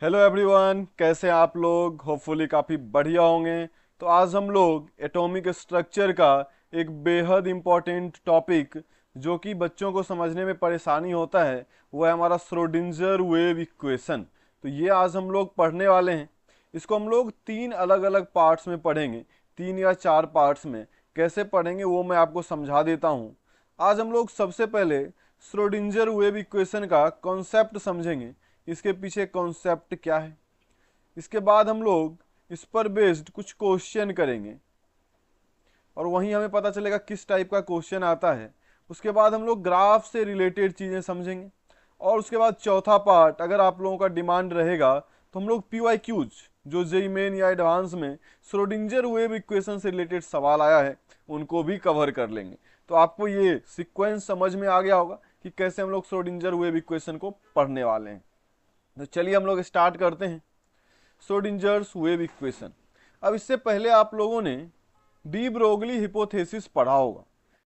Hello everyone, कैसे हैं आप लोग। होपफुली काफ़ी बढ़िया होंगे। तो आज हम लोग एटॉमिक स्ट्रक्चर का एक बेहद इम्पॉर्टेंट टॉपिक जो कि बच्चों को समझने में परेशानी होता है वो है हमारा श्रोडिंजर वेव इक्वेशन। तो ये आज हम लोग पढ़ने वाले हैं। इसको हम लोग तीन अलग अलग पार्ट्स में पढ़ेंगे, 3 या 4 पार्ट्स में। कैसे पढ़ेंगे वो मैं आपको समझा देता हूँ। आज हम लोग सबसे पहले श्रोडिंजर वेव इक्वेशन का कॉन्सेप्ट समझेंगे, इसके पीछे कॉन्सेप्ट क्या है। इसके बाद हम लोग इस पर बेस्ड कुछ क्वेश्चन करेंगे और वहीं हमें पता चलेगा किस टाइप का क्वेश्चन आता है। उसके बाद हम लोग ग्राफ से रिलेटेड चीज़ें समझेंगे और उसके बाद चौथा पार्ट, अगर आप लोगों का डिमांड रहेगा तो हम लोग पीवाईक्यूज जो जेई मेन या एडवांस में श्रोडिंजर वेव इक्वेशन से रिलेटेड सवाल आया है उनको भी कवर कर लेंगे। तो आपको ये सीक्वेंस समझ में आ गया होगा कि कैसे हम लोग श्रोडिंजर वेव इक्वेशन को पढ़ने वाले हैं। तो चलिए हम लोग स्टार्ट करते हैं श्रोडिंजर्स वेव इक्वेशन। अब इससे पहले आप लोगों ने डी ब्रोगली हिपोथेसिस पढ़ा होगा।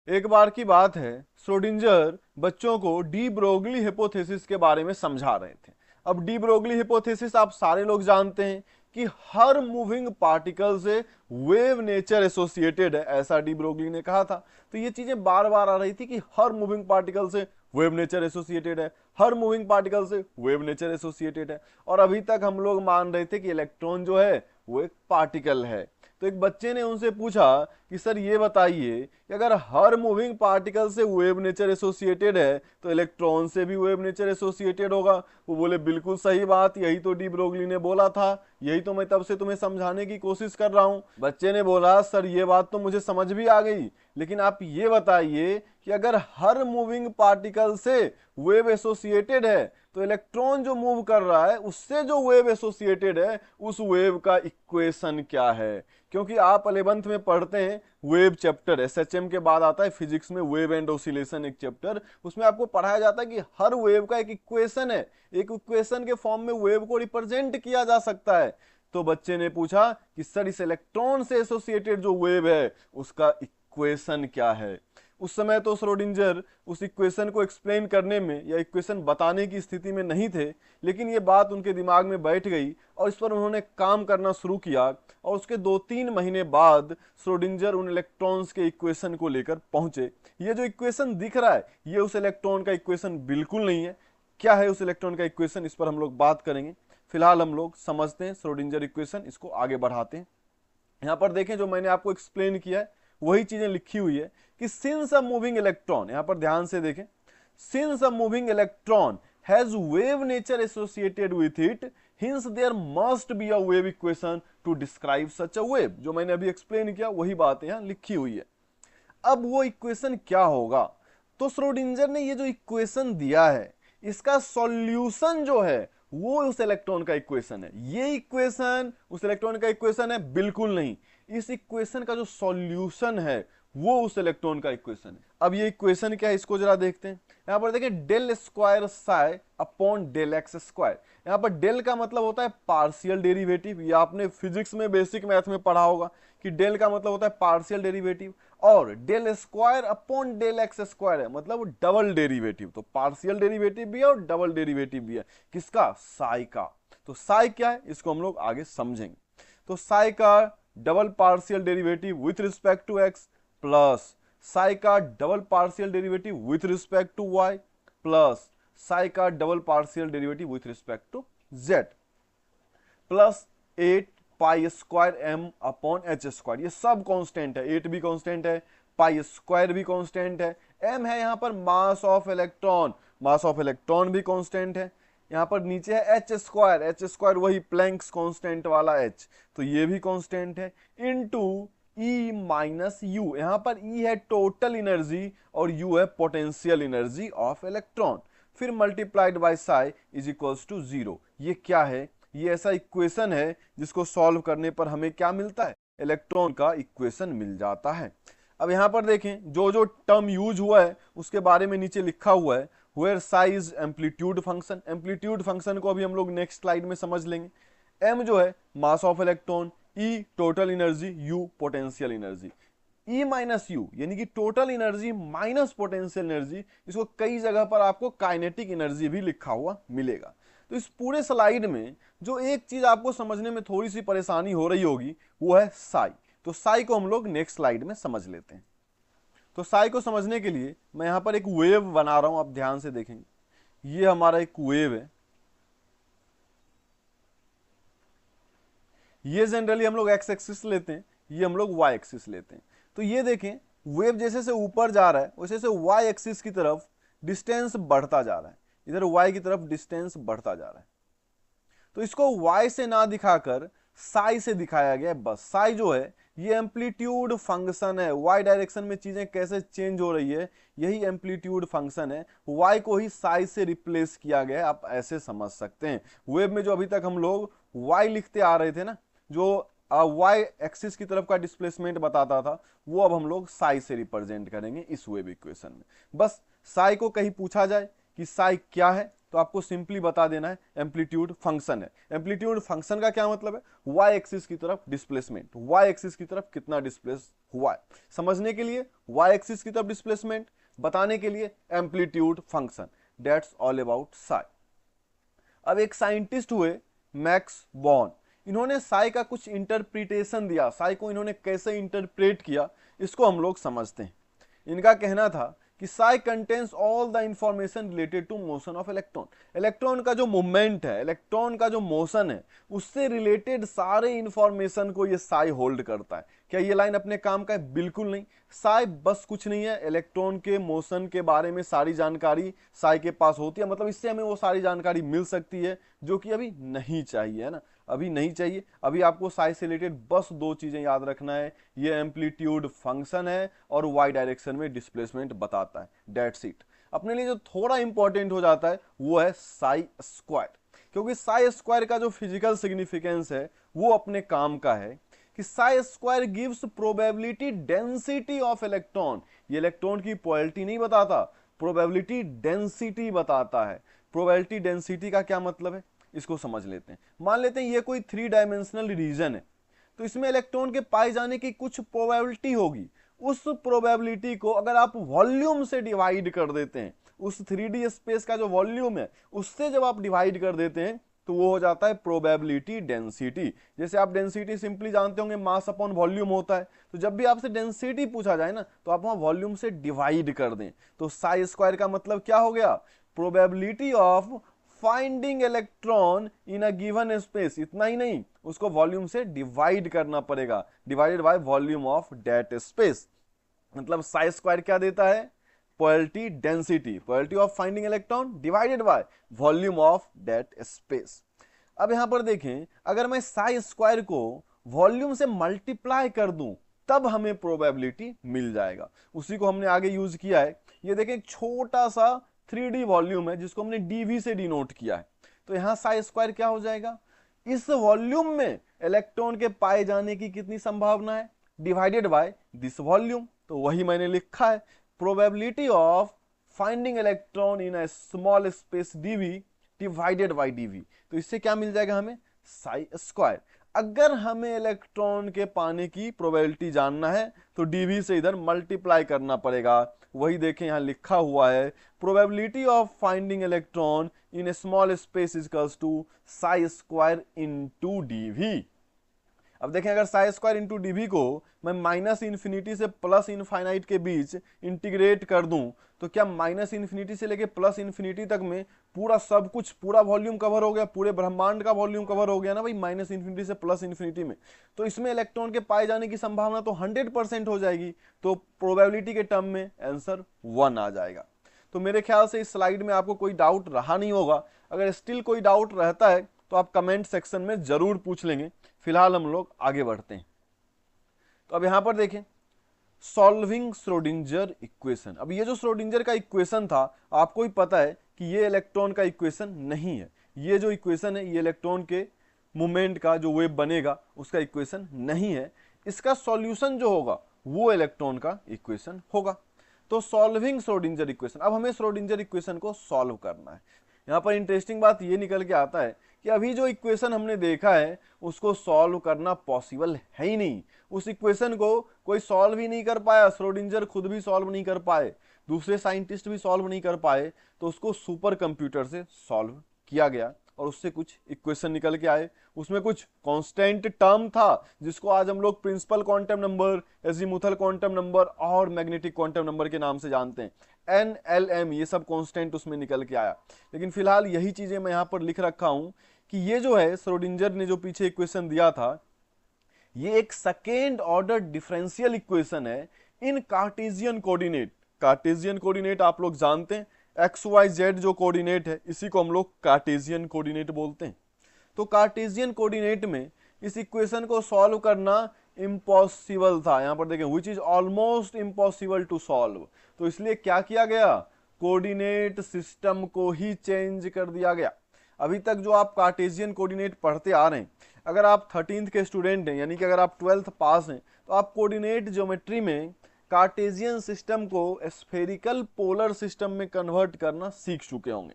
एक बार की बात है, श्रोडिंजर बच्चों को डी ब्रोगली हिपोथेसिस के बारे में समझा रहे थे। अब डी ब्रोगली हिपोथेसिस आप सारे लोग जानते हैं कि हर मूविंग पार्टिकल से वेव नेचर एसोसिएटेड है, ऐसा डी ब्रोगली ने कहा था। तो ये चीजें बार बार आ रही थी कि हर मूविंग पार्टिकल से वेव नेचर एसोसिएटेड है, हर मूविंग पार्टिकल से वेव नेचर एसोसिएटेड है। और अभी तक हम लोग मान रहे थे कि इलेक्ट्रॉन जो है वो एक पार्टिकल है। तो एक बच्चे ने उनसे पूछा कि सर ये बताइए कि अगर हर मूविंग पार्टिकल से वेव नेचर एसोसिएटेड है तो इलेक्ट्रॉन से भी वेव नेचर एसोसिएटेड होगा। वो बोले बिल्कुल सही बात, यही तो डी ब्रोगली ने बोला था, यही तो मैं तब से तुम्हें समझाने की कोशिश कर रहा हूं। बच्चे ने बोला सर ये बात तो मुझे समझ भी आ गई, लेकिन आप ये बताइए कि अगर हर मूविंग पार्टिकल से वेव एसोसिएटेड है तो इलेक्ट्रॉन जो मूव कर रहा है उससे जो वेव एसोसिएटेड है उस वेव का इक्वेशन क्या है। क्योंकि आप 11th में पढ़ते हैं वेव चैप्टर, एसएचएम के बाद आता है फिजिक्स में वेव एंड ऑसिलेशन एक चैप्टर, उसमें आपको पढ़ाया जाता है कि हर वेव का एक इक्वेशन है, एक इक्वेशन के फॉर्म में वेव को रिप्रेजेंट किया जा सकता है। तो बच्चे ने पूछा कि सर इस इलेक्ट्रॉन से एसोसिएटेड जो वेव है उसका इक्वेशन क्या है। उस समय तो श्रोडिंजर उस इक्वेशन को एक्सप्लेन करने में या इक्वेशन बताने की स्थिति में नहीं थे, लेकिन ये बात उनके दिमाग में बैठ गई और इस पर उन्होंने काम करना शुरू किया। और उसके 2-3 महीने बाद श्रोडिंजर उन इलेक्ट्रॉन्स के इक्वेशन को लेकर पहुंचे। ये जो इक्वेशन दिख रहा है ये उस इलेक्ट्रॉन का इक्वेशन बिल्कुल नहीं है। क्या है उस इलेक्ट्रॉन का इक्वेशन, इस पर हम लोग बात करेंगे। फिलहाल हम लोग समझते हैं श्रोडिंजर इक्वेशन, इसको आगे बढ़ाते हैं। यहां पर देखें जो मैंने आपको एक्सप्लेन किया है वही चीजें लिखी हुई है कि सिंस अ मूविंग इलेक्ट्रॉन, यहां पर ध्यान से देखें, since a moving electron has wave nature associated with it, hence there must be a wave equation to describe such a wave. जो मैंने अभी एक्सप्लेन किया वही बात यहां लिखी हुई है। अब वो इक्वेशन क्या होगा, तो श्रोडिंजर ने ये जो इक्वेशन दिया है इसका सॉल्यूशन जो है वो उस इलेक्ट्रॉन का इक्वेशन है। ये इक्वेशन उस इलेक्ट्रॉन का इक्वेशन है बिल्कुल नहीं। इस इक्वेशन का जो सॉल्यूशन है वो उस इलेक्ट्रॉन का इक्वेशन है। अब ये इक्वेशन क्या है इसको जरा देखते हैं। यहां पर देखें del square psi upon del x square. यहां पर डेल का मतलब होता है पार्शियल डेरिवेटिव, ये आपने फिजिक्स में बेसिक मैथ में पढ़ा होगा कि डेल का मतलब होता है पार्शियल डेरिवेटिव। और del square upon del x square है मतलब डबल डेरिवेटिव। तो पार्शियल डेरिवेटिव भी है और डबल डेरिवेटिव भी है। किसका? साई का। तो साई क्या है इसको हम लोग आगे समझेंगे। तो साई का double partial derivative with respect to x plus psi का double partial derivative with respect to y plus psi का double partial derivative with respect to z plus 8 pi square m upon h square. ये सब constant है, 8 भी constant है, pi square भी constant है, m है यहां पर mass of electron, mass of electron भी कांस्टेंट है। यहां पर नीचे है एच स्क्वायर, एच स्क्वायर वही प्लैंक्स कांस्टेंट वाला एच, तो ये भी कांस्टेंट है, इनटू ई माइनस यू। यहां पर ई है टोटल एनर्जी और यू है पोटेंशियल एनर्जी ऑफ इलेक्ट्रॉन, फिर multiplied by psi is equals to 0। ये क्या है? ये ऐसा इक्वेशन है जिसको सॉल्व करने पर हमें क्या मिलता है? इलेक्ट्रॉन का इक्वेशन मिल जाता है। अब यहां पर देखें जो जो टर्म यूज हुआ है उसके बारे में नीचे लिखा हुआ है, where psi is amplitude function. Amplitude function को अभी हम लोग नेक्स्ट स्लाइड में समझ लेंगे। एम जो है मास of electron, E total energy, you potential energy. E minus you यानी कि total energy minus potential energy, इसको कई जगह पर आपको काइनेटिक एनर्जी भी लिखा हुआ मिलेगा। तो इस पूरे स्लाइड में जो एक चीज आपको समझने में थोड़ी सी परेशानी हो रही होगी वो है साई। तो साई को हम लोग नेक्स्ट स्लाइड में समझ लेते हैं। तो साई को समझने के लिए मैं यहां पर एक वेव बना रहा हूं, आप ध्यान से देखेंगे, ये हमारा एक वेव है। ये जनरली हम लोग एक्स एक्सिस लेते हैं, ये हम लोग वाई एक्सिस लेते हैं। तो ये देखें, वेव जैसे से ऊपर जा रहा है वैसे से वाई एक्सिस की तरफ डिस्टेंस बढ़ता जा रहा है, इधर वाई की तरफ डिस्टेंस बढ़ता जा रहा है। तो इसको वाई से ना दिखाकर साई से दिखाया गया है। बस साई जो है ये एम्पलीट्यूड फंक्शन है, वाई डायरेक्शन में चीजें कैसे चेंज हो रही है यही एम्पलीट्यूड फंक्शन है। वाई को ही साई से रिप्लेस किया गया है, आप ऐसे समझ सकते हैं। वेव में जो अभी तक हम लोग वाई लिखते आ रहे थे ना, जो वाई एक्सिस की तरफ का डिस्प्लेसमेंट बताता था, वो अब हम लोग साई से रिप्रेजेंट करेंगे इस वेव इक्वेशन में। बस साई को कहीं पूछा जाए कि साई क्या है तो आपको सिंपली बता देना है एम्पलीट्यूड फंक्शन है। एम्पलीट्यूड फंक्शन का क्या मतलब है, वाई एक्सिस की तरफ डिस्प्लेसमेंट, वाई एक्सिस की तरफ कितना डिस्प्लेस हुआ है, समझने के लिए वाई एक्सिस की तरफ डिस्प्लेसमेंट, बताने के लिए amplitude function. That's all about Sai. अब एक साइंटिस्ट हुए मैक्स बॉर्न, इन्होंने साई का कुछ इंटरप्रिटेशन दिया, साई को इन्होंने कैसे इंटरप्रेट किया इसको हम लोग समझते हैं। इनका कहना था कि psi contains all the information related to motion of electron. Electron का जो मूवमेंट है, इलेक्ट्रॉन का जो मोशन है, उससे रिलेटेड सारे इंफॉर्मेशन को ये साई होल्ड करता है। क्या ये लाइन अपने काम का है? बिल्कुल नहीं। साई बस कुछ नहीं है, इलेक्ट्रॉन के मोशन के बारे में सारी जानकारी साई के पास होती है, मतलब इससे हमें वो सारी जानकारी मिल सकती है जो कि अभी नहीं चाहिए, है ना, अभी नहीं चाहिए। अभी आपको साई से रिलेटेड बस दो चीजें याद रखना है, ये एम्पलीट्यूड फंक्शन है और वाई डायरेक्शन में डिस्प्लेसमेंट बताता है, दैट्स इट। अपने लिए जो थोड़ा इंपॉर्टेंट हो जाता है वो है साई स्क्वायर, क्योंकि साई स्क्वायर का जो फिजिकल सिग्निफिकेंस है वो अपने काम का है कि Sai square gives probability density of electron. ये इलेक्ट्रॉन की प्रोबेबिलिटी नहीं बताता, प्रोबेबिलिटी डेंसिटी बताता है। प्रोबेबिलिटी डेंसिटी का क्या मतलब है इसको समझ लेते हैं। मान लेते हैं ये कोई 3 डायमेंशनल रीजन है, तो इसमें इलेक्ट्रॉन के पाए जाने की कुछ प्रोबेबिलिटी होगी। उस प्रोबेबिलिटी को अगर आप वॉल्यूम से डिवाइड कर देते हैं, उस 3D स्पेस का जो वॉल्यूम है उससे जब आप डिवाइड कर देते हैं तो वो हो जाता है प्रोबेबिलिटी डेंसिटी। जैसे आप डेंसिटी सिंपली जानते होंगे, मास अपॉन वॉल्यूम होता है, तो जब भी आपसे डेंसिटी पूछा जाए ना तो आप वहां वॉल्यूम से डिवाइड कर दें। तो साई स्क्वायर का मतलब क्या हो गया, probability of finding electron in a given space. इतना ही नहीं, उसको वॉल्यूम से डिवाइड करना पड़ेगा, divided by volume of that space. मतलब साई स्क्वायर क्या देता है, probability density, probability of finding electron divided by volume of that space. अब यहां पर देखें, अगर मैं साई स्क्वायर को वॉल्यूम से मल्टीप्लाई कर दूं तब हमें प्रोबेबिलिटी मिल जाएगा। उसी को हमने आगे यूज किया है। ये देखें, एक छोटा सा 3D वॉल्यूम है जिसको हमने dv से डिनोट किया है। तो यहां साई स्क्वायर क्या हो जाएगा, इस वॉल्यूम में इलेक्ट्रॉन के पाए जाने की कितनी संभावना है, डिवाइडेड बाय दिस वॉल्यूम। तो वही मैंने लिखा है, probability of finding electron in a small space dv divided by dv। तो इससे क्या मिल जाएगा हमें, साई स्क्वायर। अगर हमें इलेक्ट्रॉन के पाने की प्रोबेबिलिटी जानना है तो dv से इधर मल्टीप्लाई करना पड़ेगा। वही देखें यहां लिखा हुआ है, probability of finding electron in a small space is equals to psi square into dv। अब देखें, अगर साई स्क्वायर इंटू डीवी को मैं माइनस इन्फिनिटी से प्लस इनफाइनाइट के बीच इंटीग्रेट कर दूं तो क्या माइनस इन्फिनिटी से लेके प्लस इन्फिनिटी तक में पूरा सब कुछ, पूरा वॉल्यूम कवर हो गया, पूरे ब्रह्मांड का वॉल्यूम कवर हो गया ना भाई, माइनस इन्फिनिटी से प्लस इन्फिनिटी में। तो इसमें इलेक्ट्रॉन के पाए जाने की संभावना तो 100% हो जाएगी। तो प्रोबेबिलिटी के टर्म में आंसर 1 आ जाएगा। तो मेरे ख्याल से इस स्लाइड में आपको कोई डाउट रहा नहीं होगा। अगर स्टिल कोई डाउट रहता है तो आप कमेंट सेक्शन में जरूर पूछ लेंगे। फिलहाल हम लोग आगे बढ़ते हैं। तो अब यहां पर देखें, सॉल्विंग श्रोडिंगर इक्वेशन। अब ये जो श्रोडिंगर का इक्वेशन था, आपको ही पता है कि ये इलेक्ट्रॉन का इक्वेशन नहीं है। ये जो इक्वेशन है ये इलेक्ट्रॉन के मूवमेंट का जो वेव बनेगा उसका इक्वेशन नहीं है। इसका सॉल्यूशन जो होगा वो इलेक्ट्रॉन का इक्वेशन होगा। तो सॉल्विंग श्रोडिंगर इक्वेशन, अब हमें श्रोडिंगर इक्वेशन को सॉल्व करना है। यहां पर इंटरेस्टिंग बात ये निकल के आता है कि अभी जो इक्वेशन हमने देखा है उसको सॉल्व करना पॉसिबल है ही नहीं। उस इक्वेशन को कोई सॉल्व ही नहीं कर पाया, श्रोडिंगर खुद भी सॉल्व नहीं कर पाए, दूसरे साइंटिस्ट भी सॉल्व नहीं कर पाए, तो उसको सुपर कंप्यूटर से सॉल्व किया गया और उससे कुछ इक्वेशन निकल के आए। उसमें कुछ कांस्टेंट टर्म था जिसको आज हम लोग principal quantum number, azimuthal quantum number और मैग्नेटिक क्वांटम नंबर के नाम से जानते हैं। NLM ये सब कांस्टेंट उसमें निकल के आया। लेकिन फिलहाल यही चीजें मैं यहाँ पर लिख रखा हूं कि ये जो है श्रोडिंगर ने जो पीछे इक्वेशन दिया था, ये एक सेकेंड ऑर्डर डिफरेंशियल इक्वेशन है इन कार्टेशियन कोऑर्डिनेट। कार्टेशियन कोऑर्डिनेट आप लोग जानते हैं, एक्स वाई जेड जो कोऑर्डिनेट है इसी को हम लोग कार्टेशियन कोऑर्डिनेट बोलते हैं। तो कार्टेशियन कोऑर्डिनेट में इस इक्वेशन को सॉल्व करना इम्पॉसिबल था। यहां पर देखें which is almost impossible to solve. तो इसलिए क्या किया गया, कोऑर्डिनेट सिस्टम को ही चेंज कर दिया गया। अभी तक जो आप कार्टेशियन कोऑर्डिनेट पढ़ते आ रहे हैं, अगर आप 13th के स्टूडेंट हैं यानी कि अगर आप 12th पास हैं तो आप कोऑर्डिनेट ज्योमेट्री में कार्टेशियन सिस्टम को स्फेरिकल पोलर सिस्टम में कन्वर्ट करना सीख चुके होंगे।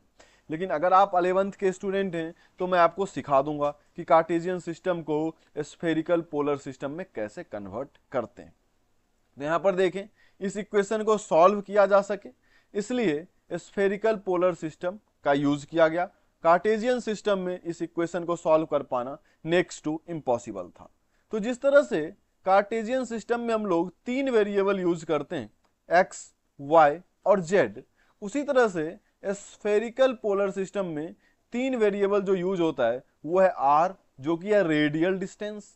लेकिन अगर आप 11th के स्टूडेंट हैं तो मैं आपको सिखा दूंगा कि कार्टेशियन सिस्टम को स्फेरिकल पोलर सिस्टम में कैसे कन्वर्ट करते हैं। तो यहां पर देखें, इस इक्वेशन को सॉल्व किया जा सके इसलिए स्फेरिकल पोलर सिस्टम का यूज किया गया। कार्टेशियन सिस्टम में इस इक्वेशन को सॉल्व कर पाना नेक्स्ट टू इम्पॉसिबल था। तो जिस तरह से कार्टेशियन सिस्टम में हम लोग 3 वेरिएबल यूज करते हैं, एक्स, वाई और जेड, उसी तरह से स्फेरिकल पोलर सिस्टम में 3 वेरिएबल जो यूज होता है वो है आर जो कि है रेडियल डिस्टेंस,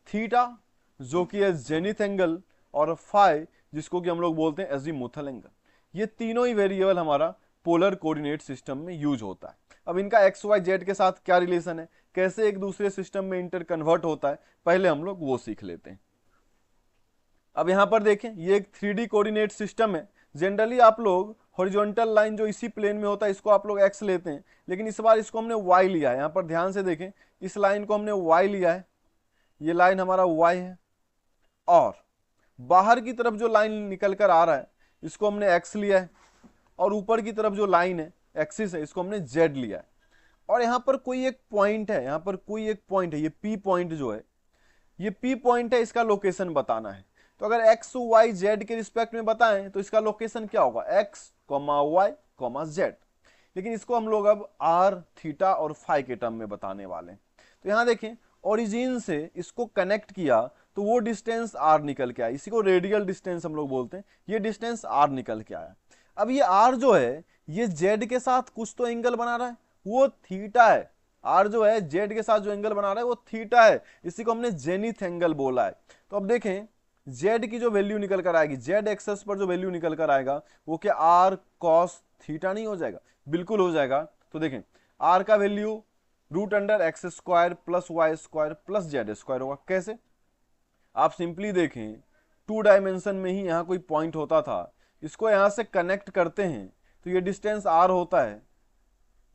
थीटा जो कि है जेनिथ एंगल और फाई जिसको कि हम लोग बोलते हैं एजीमुथल एंगल। ये तीनों ही वेरिएबल हमारा पोलर कोऑर्डिनेट सिस्टम में यूज होता है। अब इनका एक्स वाई जेड के साथ क्या रिलेशन है, कैसे एक दूसरे सिस्टम में इंटर कन्वर्ट होता है, पहले हम लोग वो सीख लेते हैं। अब यहां पर देखें, ये एक 3D कोऑर्डिनेट सिस्टम है। जनरली आप लोग हॉरिजॉन्टल लाइन जो इसी प्लेन में होता है इसको आप लोग एक्स लेते हैं, लेकिन इस बार इसको हमने वाई लिया है। यहां पर ध्यान से देखें, इस लाइन को हमने वाई लिया है, ये लाइन हमारा वाई है, और बाहर की तरफ जो लाइन निकल कर आ रहा है इसको हमने एक्स लिया है, और ऊपर की तरफ जो लाइन है एक्सिस है इसको हमने जेड लिया है। और यहां पर कोई एक पॉइंट है, यहां पर कोई एक पॉइंट है, ये पी पॉइंट जो है, ये पी पॉइंट है, इसका लोकेशन बताना है। तो अगर एक्स वाई जेड के रिस्पेक्ट में बताएं तो इसका लोकेशन क्या होगा, एक्स वाई जेड। लेकिन इसको हम लोग अब आर, थीटा और फाई के टर्म में बताने वाले हैं। तो यहां देखें, ओरिजिन से इसको कनेक्ट किया तो वो डिस्टेंस आर निकल के आया, इसी को रेडियल डिस्टेंस हम लोग बोलते हैं। ये डिस्टेंस आर निकल के आया। अब ये आर जो है ये जेड के साथ कुछ तो एंगल बना रहा है, वो थीटा है। आर जो है जेड के साथ जो एंगल बना रहा है वो थीटा है, इसी को हमने जेनिथ एंगल बोला है। तो अब देखें, जेड की जो वैल्यू निकल कर आएगी, जेड एक्सेस पर जो वैल्यू निकल कर आएगा वो क्या आर कॉस थीटा नहीं हो जाएगा, बिल्कुल हो जाएगा। तो देखें, आर का value √x² plus y² plus z² होगा। कैसे, आप सिंपली देखें, 2 डायमेंशन में ही यहां कोई पॉइंट होता था, इसको यहां से कनेक्ट करते हैं तो ये डिस्टेंस r होता है,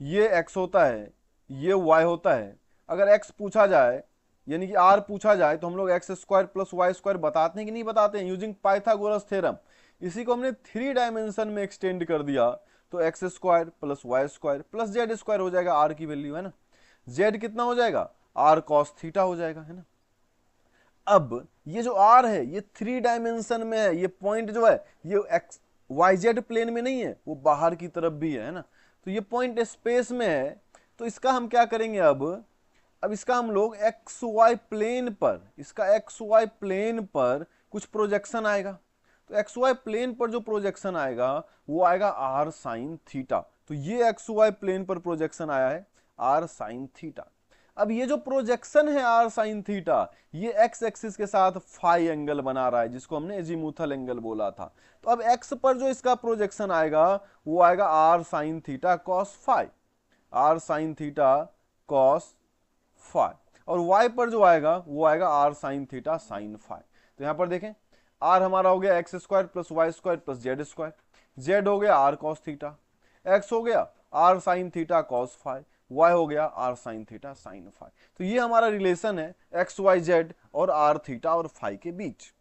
ये x होता है, ये y होता है। अगर x पूछा जाए यानी कि r पूछा जाए तो हम लोग x² प्लस y² बताते हैं कि नहीं बताते हैं, यूजिंग पाइथागोरस थ्योरम। इसी को हमने 3 डायमेंशन में एक्सटेंड कर दिया तो x² plus y² plus z² हो जाएगा, r की वैल्यू है ना। z कितना हो जाएगा, r cos थीटा हो जाएगा, है ना। अब ये जो r है ये 3 डायमेंशन में है, ये पॉइंट जो है ये एक्स वाई जेड प्लेन में नहीं है, वो बाहर की तरफ भी है ना। तो ये पॉइंट स्पेस में है, तो इसका हम क्या करेंगे, अब इसका हम लोग एक्स वाई प्लेन पर, इसका एक्स वाई प्लेन पर कुछ प्रोजेक्शन आएगा। तो एक्स वाई प्लेन पर जो प्रोजेक्शन आएगा वो आएगा आर साइन थीटा। तो ये एक्स वाई प्लेन पर प्रोजेक्शन आया है आर साइन थीटा। अब ये जो प्रोजेक्शन है आर साइन थीटा, ये एक्स एक्सिस के साथ फाई एंगल बना रहा है जिसको हमने एजीमुथल एंगल बोला था। तो अब एक्स पर जो इसका प्रोजेक्शन आएगा वो आएगा r sine theta cos phi, r sine theta cos phi, और y पर जो आएगा वो आएगा r sine theta sine phi. तो यहां पर देखें, r हमारा हो गया x² plus y² plus z², z हो गया r cos थीटा, x हो गया r sine theta cos phi, y हो गया r sine theta sine phi. तो ये हमारा रिलेशन है x y z और r थीटा और फाई के बीच।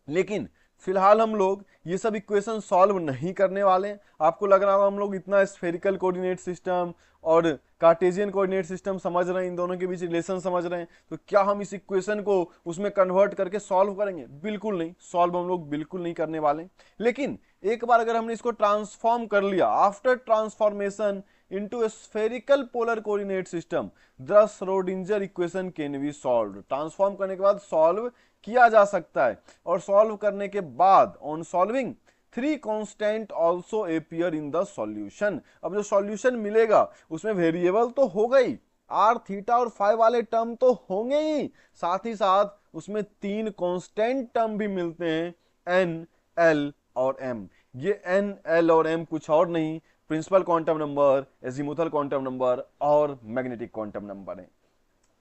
लेकिन फिलहाल हम लोग ये सब इक्वेशन सॉल्व नहीं करने वाले हैं। आपको लग रहा होगा हम लोग इतना स्फेरिकल कोऑर्डिनेट सिस्टम और कार्टेशियन कोऑर्डिनेट सिस्टम समझ रहे हैं, इन दोनों के बीच रिलेशन समझ रहे हैं, तो क्या हम इस इक्वेशन को उसमें कन्वर्ट करके सॉल्व करेंगे? बिल्कुल नहीं, सॉल्व हम लोग बिल्कुल नहीं करने वाले। लेकिन एक बार अगर हमने इसको ट्रांसफॉर्म कर लिया, after transformation into a spherical polar coordinate system, the Schrodinger equation can be solved। Transform करने के बाद सॉल्व किया जा सकता है, और सॉल्व करने के बाद on solving 3 constant also appear in the solution. अब जो सॉल्यूशन मिलेगा उसमें वेरिएबल तो हो गई, आर थीटा और फाई वाले टर्म तो होंगे ही, साथ ही साथ उसमें 3 कांस्टेंट टर्म भी मिलते हैं, एन, एल और एम। ये एन, एल और एम कुछ और नहीं, principal quantum number, azimuthal quantum number और मैग्नेटिक क्वांटम नंबर है।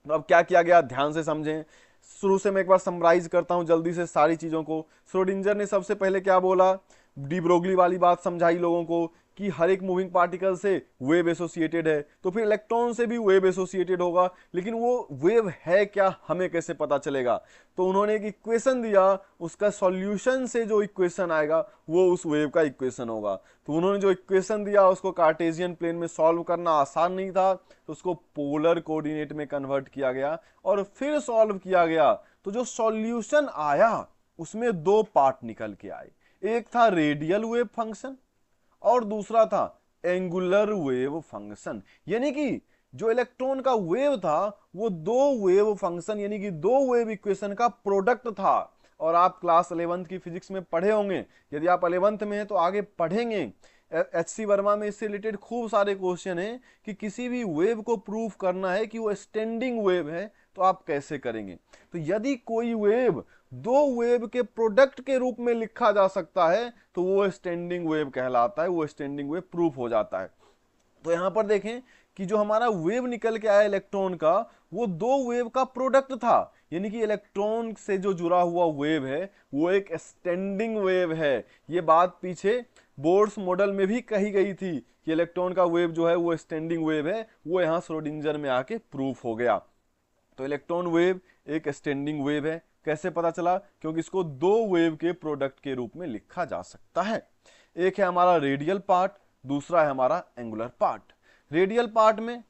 तो अब क्या किया गया, ध्यान से समझें। शुरू से मैं एक बार समराइज करता हूं जल्दी से सारी चीजों को। श्रोडिंजर ने सबसे पहले क्या बोला, डी ब्रोगली वाली बात समझाई लोगों को कि हर एक मूविंग पार्टिकल से वेव एसोसिएटेड है, तो फिर इलेक्ट्रॉन से भी वेव एसोसिएटेड होगा, लेकिन वो वेव है क्या हमें कैसे पता चलेगा। तो उन्होंने एक इक्वेशन दिया, उसका सॉल्यूशन से जो इक्वेशन आएगा वो उस वेव का इक्वेशन होगा। तो उन्होंने जो इक्वेशन दिया उसको कार्टेशियन प्लेन में सॉल्व करना आसान नहीं था, तो उसको पोलर कोऑर्डिनेट में कन्वर्ट किया गया और फिर सॉल्व किया गया। तो जो सॉल्यूशन आया उसमें 2 पार्ट निकल के आए, एक था रेडियल वेव फंक्शन और दूसरा था एंगुलर वेव फंक्शन। यानी कि जो इलेक्ट्रॉन का वेव था वो 2 वेव फंक्शन यानी कि 2 वेव इक्वेशन का प्रोडक्ट था। और आप क्लास 11th की फिजिक्स में पढ़े होंगे, यदि आप 11th में हैं तो आगे पढ़ेंगे। एच.सी. वर्मा में इससे रिलेटेड खूब सारे क्वेश्चन हैं कि किसी भी वेव को प्रूफ करना है कि वो स्टैंडिंग वेव है तो आप कैसे करेंगे। तो यदि कोई वेव 2 वेव के प्रोडक्ट के रूप में लिखा जा सकता है तो वो स्टैंडिंग वेव कहलाता है, वो स्टैंडिंग वेव प्रूफ हो जाता है। तो यहां पर देखें कि जो हमारा वेव निकल के आया इलेक्ट्रॉन का वो 2 वेव का प्रोडक्ट था, यानी कि इलेक्ट्रॉन से जो जुड़ा हुआ वेव है वो एक स्टैंडिंग वेव है। ये बात पीछे बोर्ड्स मॉडल में भी कही गई थी कि इलेक्ट्रॉन का वेव जो है वो स्टैंडिंग वेव है, वो यहां श्रोडिंजर में आके प्रूफ हो गया। तो इलेक्ट्रॉन वेव एक स्टैंडिंग वेव है। कैसे पता चला, क्योंकि इसको 2 वेव के प्रोडक्ट के रूप में लिखा जा सकता है। एक है हमारा रेडियल पार्ट, दूसरा है हमारा एंगुलर पार्ट। रेडियल पार्ट में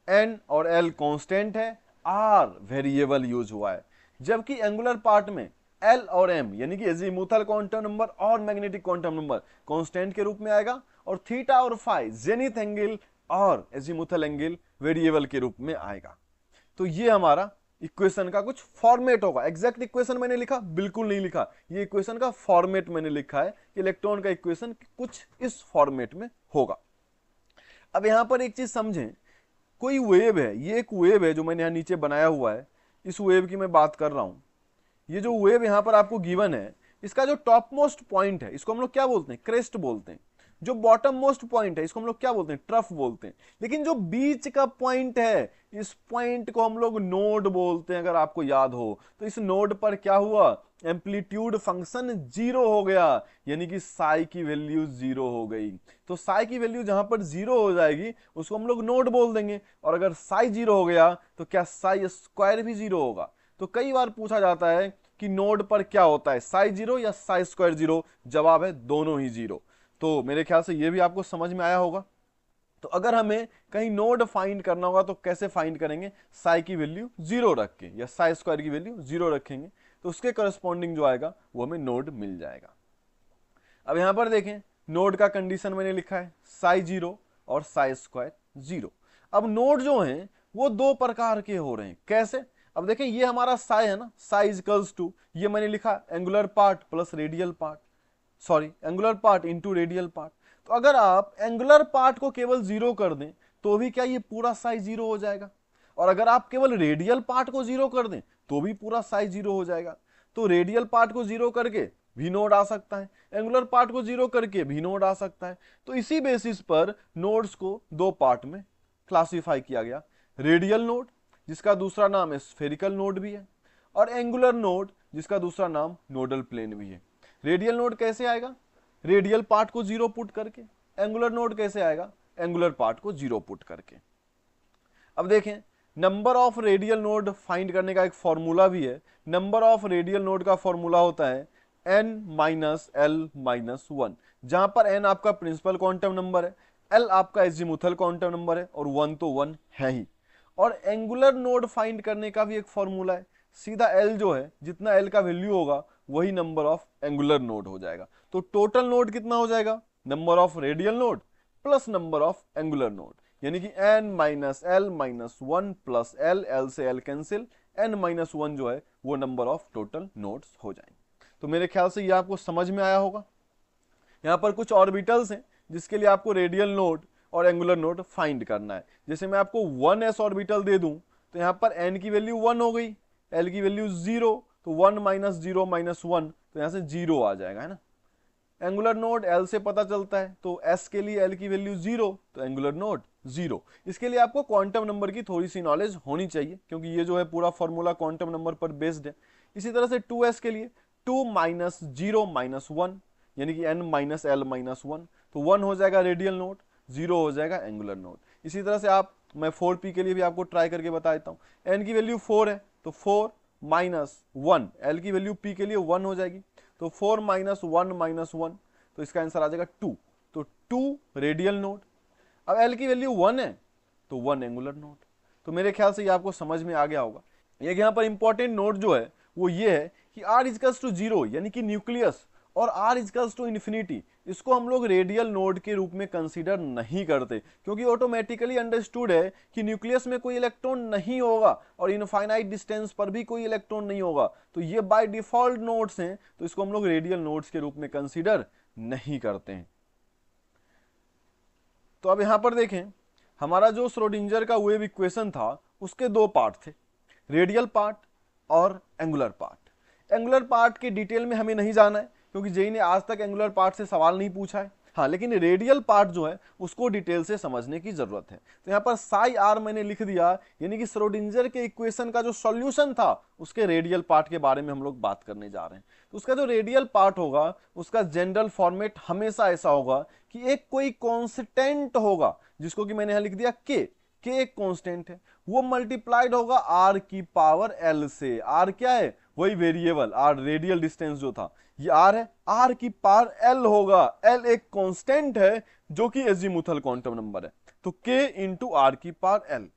एन और एल कांस्टेंट है, आर वेरिएबल यूज हुआ है, जबकि एंगुलर पार्ट में एल और एम यानी कि एजीमुथल क्वांटम नंबर और मैग्नेटिक क्वांटम नंबर कांस्टेंट के रूप में आएगा, और थीटा और फाई जेनिथ एंगल और एजीमुथल एंगल वेरिएबल के रूप में आएगा। तो ये हमारा इक्वेशन का कुछ फॉर्मेट होगा। एग्जैक्ट इक्वेशन मैंने लिखा बिल्कुल नहीं लिखा, ये इक्वेशन का फॉर्मेट मैंने लिखा है कि इलेक्ट्रॉन का इक्वेशन कुछ इस फॉर्मेट में होगा। अब यहां पर एक चीज समझें, कोई वेव है, ये एक वेव है जो मैंने यहां नीचे बनाया हुआ है, इस वेव की मैं बात कर रहा हूं। ये जो वेव यहां पर आपको गिवन है, इसका जो टॉप मोस्ट पॉइंट है इसको हम लोग क्या बोलते हैं, क्रेस्ट बोलते हैं। जो बॉटम मोस्ट पॉइंट है इसको हम लोग क्या बोलते हैं, ट्रफ बोलते हैं। लेकिन जो बीच का पॉइंट है इस पॉइंट को हम लोग नोड बोलते हैं, अगर आपको याद हो। तो इस नोड पर क्या हुआ, एम्पलीट्यूड फंक्शन 0 हो गया, यानी कि साई की वैल्यू 0 हो गई। तो साई की वैल्यू जहां पर 0 हो जाएगी उसको हम लोग नोड बोल देंगे, और अगर साई 0 हो गया तो क्या साई स्क्वायर भी 0 होगा। तो कई बार पूछा जाता है कि नोड पर क्या होता है, साई 0 या साई स्क्वायर 0। जवाब है दोनों ही 0। तो मेरे ख्याल से ये भी आपको समझ में आया होगा। तो अगर हमें कहीं नोड फाइंड करना होगा तो कैसे फाइंड करेंगे, साई की वैल्यू 0 रख के या साई स्क्वायर की वैल्यू 0 रखेंगे, तो उसके करस्पॉन्डिंग जो आएगा वो हमें नोड मिल जाएगा। अब यहां पर देखें, नोड का कंडीशन मैंने लिखा है साई 0 और साई स्क्वायर 0। अब नोड जो हैं वो 2 प्रकार के हो रहे हैं। कैसे, अब देखें ये हमारा साई है ना, साई इक्वल्स टू, ये मैंने लिखा angular part plus radial part, sorry angular part into radial part. तो अगर आप एंगुलर पार्ट को केवल 0 कर दें तो भी क्या ये पूरा साई 0 हो जाएगा, और अगर आप केवल रेडियल पार्ट को 0 कर दें तो भी पूरा साई 0 हो जाएगा। तो रेडियल पार्ट को 0 करके भी नोड आ सकता है, एंगुलर पार्ट को 0 करके भी नोड आ सकता है। तो इसी बेसिस पर नोड्स को 2 पार्ट में क्लासिफाई किया गया, रेडियल नोड जिसका दूसरा नाम स्फेरिकल नोड भी है, और एंगुलर नोड जिसका दूसरा नाम नोडल प्लेन भी है। रेडियल नोड कैसे आएगा, रेडियल पार्ट को 0 पुट करके। एंगुलर नोड कैसे आएगा, एंगुलर पार्ट को 0 पुट करके। अब देखें, number of radial node find करने का एक फॉर्मूला भी है। नंबर ऑफ रेडियल नोड का फॉर्मूला होता है n माइनस एल माइनस 1, जहां पर n आपका प्रिंसिपल क्वांटम नंबर है, l आपका एजीमुथल क्वांटम नंबर है, और 1 तो 1 है ही। और एंगुलर नोड फाइंड करने का भी एक फॉर्मूला है, सीधा l जो है, जितना l का वैल्यू होगा वही नंबर ऑफ एंगुलर नोड हो जाएगा। तो टोटल नोड कितना हो जाएगा, number of radial node plus number of angular node, यानी कि n minus l minus one plus l, l से l cancel, n minus one जो है वो नंबर ऑफ टोटल नोड्स हो जाएंगे। तो मेरे ख्याल से ये आपको समझ में आया होगा। यहाँ पर कुछ ऑर्बिटल्स हैं जिसके लिए आपको रेडियल नोड और एंगुलर नोड फाइंड करना है। जैसे मैं आपको 1s ऑर्बिटल दे दूं तो यहाँ पर n की वैल्यू 1 हो गई, l की वैल्यू 0, तो 1 माइनस 0 माइनस 1, तो यहाँ से 0 आ जाएगा, है ना। एंगुलर नोड l से पता चलता है, तो s के लिए l की वैल्यू 0, तो एंगुलर नोड 0। इसके लिए आपको क्वांटम नंबर की थोड़ी सी नॉलेज होनी चाहिए, क्योंकि ये जो है पूरा फॉर्मूला क्वांटम नंबर पर बेस्ड है। इसी तरह से 2s के लिए 2 माइनस 0 माइनस 1, यानी कि n माइनस एल माइनस 1, तो 1 हो जाएगा रेडियल नोड, 0 हो जाएगा एंगुलर नोड। इसी तरह से आप, मैं 4p के लिए भी आपको ट्राई करके बता देता हूँ। n की वैल्यू 4 है, तो 4 माइनस 1, l की वैल्यू p के लिए 1 हो जाएगी, तो 4 माइनस 1 माइनस 1, तो इसका आंसर आ जाएगा 2, तो 2 रेडियल नोड। अब l की वैल्यू 1 है, तो 1 एंगुलर नोड। तो मेरे ख्याल से ये आपको समझ में आ गया होगा। एक यहाँ पर इंपॉर्टेंट नोट जो है वो ये है कि r इजकल्स टू 0 यानी कि न्यूक्लियस और r इजकल्स टू इन्फिनिटी, इसको हम लोग रेडियल नोड के रूप में कंसीडर नहीं करते, क्योंकि ऑटोमेटिकली अंडरस्टूड है कि न्यूक्लियस में कोई इलेक्ट्रॉन नहीं होगा और इनफाइनाइट डिस्टेंस पर भी कोई इलेक्ट्रॉन नहीं होगा, तो ये बाय डिफॉल्ट नोड्स हैं, तो इसको हम लोग रेडियल नोड्स के रूप में कंसीडर नहीं करते हैं। तो अब यहां पर देखें, हमारा जो श्रोडिंजर का वेव इक्वेशन था उसके दो पार्ट थे, रेडियल पार्ट और एंगुलर पार्ट। एंगुलर पार्ट के डिटेल में हमें नहीं जाना है, क्योंकि जेई ने आज तक एंगुलर पार्ट से सवाल नहीं पूछा है। हाँ, लेकिन रेडियल पार्ट जो है उसको डिटेल से समझने की जरूरत है। तो यहाँ पर साई आर मैंने लिख दिया, यानी कि श्रोडिंजर के इक्वेशन का जो सॉल्यूशन था उसके रेडियल पार्ट के बारे में हम लोग बात करने जा रहे हैं। तो उसका जो रेडियल पार्ट होगा उसका जनरल फॉर्मेट हमेशा ऐसा होगा कि एक कोई कॉन्स्टेंट होगा, जिसको कि मैंने यहां लिख दिया के एक कांस्टेंट है, वो मल्टीप्लाइड होगा r की पावर l से। r क्या है? वही वेरिएबल r, रेडियल डिस्टेंस जो था ये r है, r की पावर l होगा। l एक कांस्टेंट है जो कि एजीमुथल क्वांटम नंबर है, तो k इंटू r की पावर l।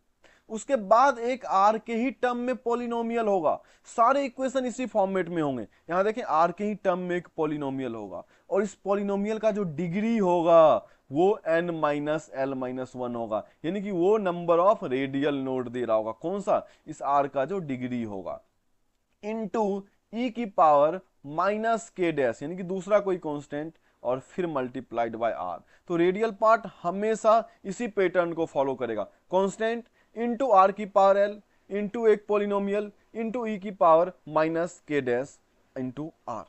उसके बाद एक r के ही टर्म में पॉलिनोमियल होगा। सारे इक्वेशन इसी फॉर्मेट में होंगे। यहां देखें, r के ही टर्म में एक पॉलिनोमियल होगा और इस पॉलिनोमियल का जो डिग्री होगा वो n माइनस एल माइनस 1 होगा, यानी कि वो नंबर ऑफ रेडियल नोड दे रहा होगा। कौन सा? इस r का जो डिग्री होगा, इनटू e की पावर माइनस के डैश, यानी कि दूसरा कोई कांस्टेंट, और फिर मल्टीप्लाइड बाय r। तो रेडियल पार्ट हमेशा इसी पैटर्न को फॉलो करेगा, कांस्टेंट इंटू r की पावर l इंटू एक पॉलिनोमियल इंटू e की पावर माइनस के डैश इंटू r।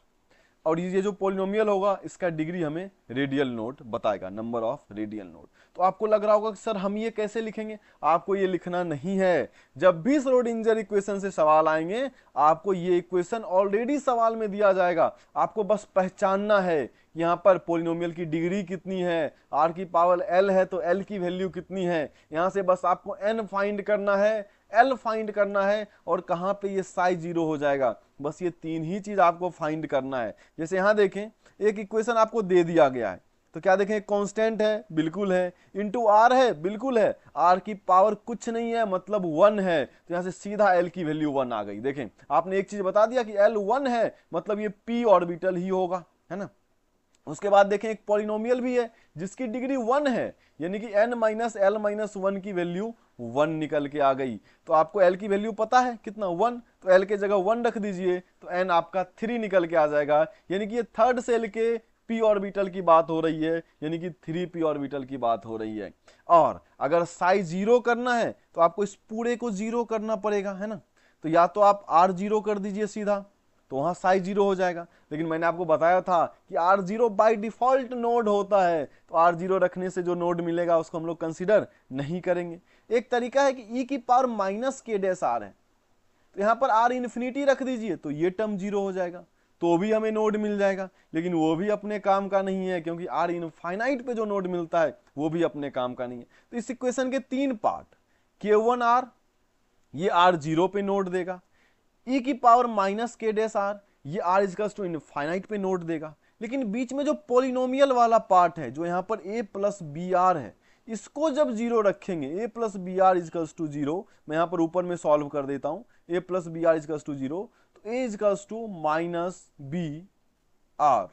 और ये जो पॉलिनोमियल होगा इसका डिग्री हमें रेडियल नोड बताएगा, नंबर ऑफ रेडियल नोड। तो आपको लग रहा होगा कि सर हम ये कैसे लिखेंगे? आपको ये लिखना नहीं है। जब भी श्रोडिंजर इक्वेशन से सवाल आएंगे आपको ये इक्वेशन ऑलरेडी सवाल में दिया जाएगा, आपको बस पहचानना है यहाँ पर पॉलिनोमियल की डिग्री कितनी है, r की पावर l है तो l की वैल्यू कितनी है। यहाँ से बस आपको n फाइंड करना है, l फाइंड करना है, और कहाँ पे ये साई 0 हो जाएगा। बस ये तीन ही चीज आपको फाइंड करना है। जैसे यहाँ देखें, एक इक्वेशन आपको दे दिया गया है, तो क्या देखें, कांस्टेंट है, बिल्कुल है, इंटू r है, बिल्कुल है, r की पावर कुछ नहीं है मतलब 1 है, तो यहाँ से सीधा l की वैल्यू 1 आ गई। देखें, आपने एक चीज बता दिया कि l 1 है मतलब ये p ऑर्बिटल ही होगा, है ना। उसके बाद देखें, एक पॉलिनोमियल भी है जिसकी डिग्री 1 है, यानी कि n माइनस एल माइनस 1 की वैल्यू 1 निकल के आ गई। तो आपको l की वैल्यू पता है कितना, 1, तो l के जगह 1 रख दीजिए तो n आपका 3 निकल के आ जाएगा, यानी कि ये थर्ड सेल के p ऑर्बिटल की बात हो रही है, यानी कि 3p ऑर्बिटल की बात हो रही है। और अगर साई 0 करना है तो आपको इस पूरे को 0 करना पड़ेगा, है ना। तो या तो आप r 0 कर दीजिए सीधा, तो वहां साई 0 हो जाएगा, लेकिन मैंने आपको बताया था कि r0 बाय डिफॉल्ट नोड होता है, तो r0 रखने से जो नोड मिलेगा उसको हम लोग कंसीडर नहीं करेंगे। एक तरीका है कि e की पावर माइनस के डैश r है, तो यहां पर r इन्फिनिटी रख दीजिए तो ये टर्म 0 हो जाएगा, तो भी हमें नोड मिल जाएगा। लेकिन वो भी अपने काम का नहीं है, क्योंकि r इनफाइनाइट पे जो नोड मिलता है वो भी अपने काम का नहीं है। तो इस इक्वेशन के तीन पार्ट, k1r ये r0 पे नोड देगा, e की पावर माइनस के डैश r ये r इजकल्स टू इनफाइनाइट पे नोट देगा। लेकिन बीच में जो पॉलिनोमियल वाला पार्ट है, जो यहाँ पर a प्लस बी आर है, इसको जब 0 रखेंगे, a plus b r equals to 0, मैं यहाँ पर ऊपर में सॉल्व कर देता हूँ, a plus b r equals to 0, तो a equals to minus b r,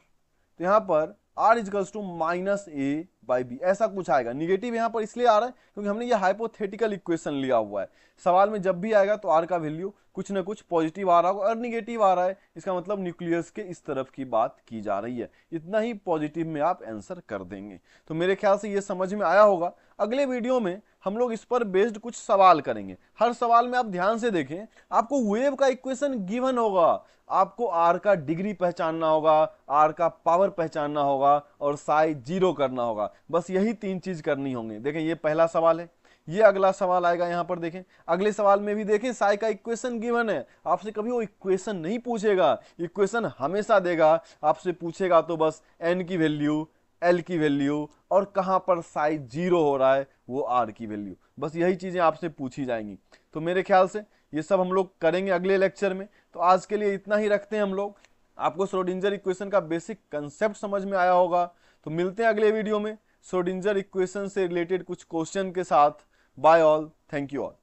तो यहाँ पर r equals to minus a by b, ऐसा कुछ आएगा। निगेटिव यहाँ पर इसलिए आ रहा है क्योंकि हमने ये हाइपोथेटिकल इक्वेशन लिया हुआ है। सवाल में जब भी आएगा तो आर का वैल्यू कुछ ना कुछ पॉजिटिव आ रहा होगा और निगेटिव आ रहा है, इसका मतलब न्यूक्लियस के इस तरफ की बात की जा रही है। इतना ही पॉजिटिव में आप आंसर कर देंगे। तो मेरे ख्याल से ये समझ में आया होगा। अगले वीडियो में हम लोग इस पर बेस्ड कुछ सवाल करेंगे। हर सवाल में आप ध्यान से देखें, आपको वेव का इक्वेशन गिवन होगा, आपको आर का डिग्री पहचानना होगा, आर का पावर पहचानना होगा और साई जीरो करना होगा। बस यही 3 चीज करनी होंगी। देखें ये पहला सवाल है, ये अगला सवाल आएगा यहां पर। देखें अगले सवाल में भी देखें साई का इक्वेशन गिवन है, आपसे कभी वो इक्वेशन नहीं पूछेगा, इक्वेशन हमेशा देगा, आपसे पूछेगा तो बस एन की वैल्यू, एल की वैल्यू और कहां पर साई जीरो हो रहा है वो आर की वैल्यू, बस यही चीजें आपसे पूछी जाएंगी। तो मेरे ख्याल से ये सब हम लोग करेंगे अगले लेक्चर में। तो आज के लिए इतना ही रखते हैं हम लोग। आपको श्रोडिंगर इक्वेशन का बेसिक कंसेप्ट समझ में आया होगा। तो मिलते हैं अगले वीडियो में श्रोडिंगर इक्वेशन से रिलेटेड कुछ क्वेश्चन के साथ। Bye all, thank you all.